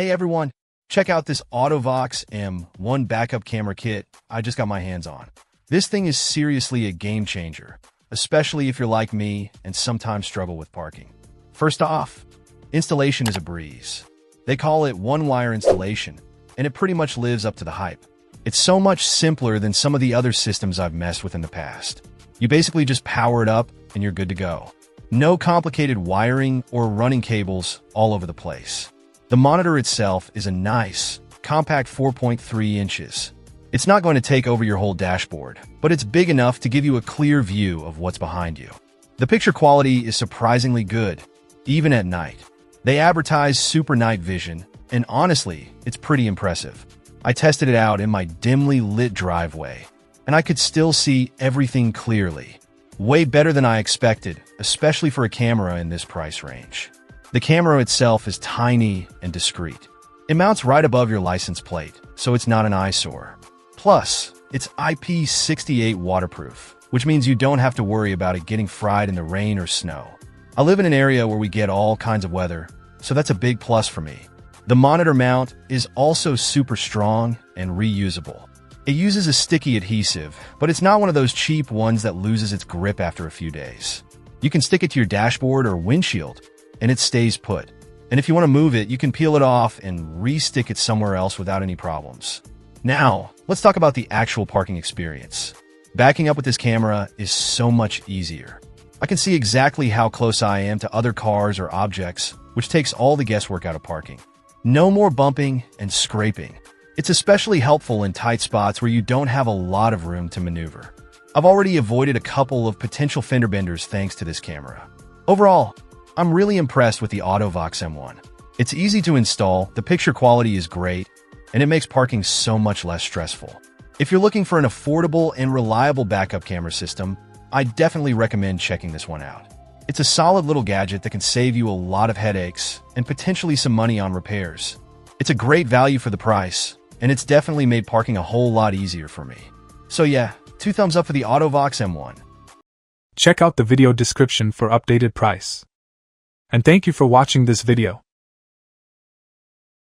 Hey everyone, check out this AUTO-VOX M1 backup camera kit I just got my hands on. This thing is seriously a game changer, especially if you're like me and sometimes struggle with parking. First off, installation is a breeze. They call it one-wire installation, and it pretty much lives up to the hype. It's so much simpler than some of the other systems I've messed with in the past. You basically just power it up and you're good to go. No complicated wiring or running cables all over the place. The monitor itself is a nice, compact 4.3 inches. It's not going to take over your whole dashboard, but it's big enough to give you a clear view of what's behind you. The picture quality is surprisingly good, even at night. They advertise super night vision, and honestly, it's pretty impressive. I tested it out in my dimly lit driveway, and I could still see everything clearly. Way better than I expected, especially for a camera in this price range. The camera itself is tiny and discreet. It mounts right above your license plate, so it's not an eyesore. Plus, it's IP68 waterproof, which means you don't have to worry about it getting fried in the rain or snow. I live in an area where we get all kinds of weather, so that's a big plus for me. The monitor mount is also super strong and reusable. It uses a sticky adhesive, but it's not one of those cheap ones that loses its grip after a few days. You can stick it to your dashboard or windshield, and it stays put. And if you want to move it, you can peel it off and re-stick it somewhere else without any problems. Now, let's talk about the actual parking experience. Backing up with this camera is so much easier. I can see exactly how close I am to other cars or objects, which takes all the guesswork out of parking. No more bumping and scraping. It's especially helpful in tight spots where you don't have a lot of room to maneuver. I've already avoided a couple of potential fender benders thanks to this camera. Overall, I'm really impressed with the AUTO-VOX M1. It's easy to install, the picture quality is great, and it makes parking so much less stressful. If you're looking for an affordable and reliable backup camera system, I definitely recommend checking this one out. It's a solid little gadget that can save you a lot of headaches and potentially some money on repairs. It's a great value for the price, and it's definitely made parking a whole lot easier for me. So yeah, 2 thumbs up for the AUTO-VOX M1. Check out the video description for updated price. And thank you for watching this video.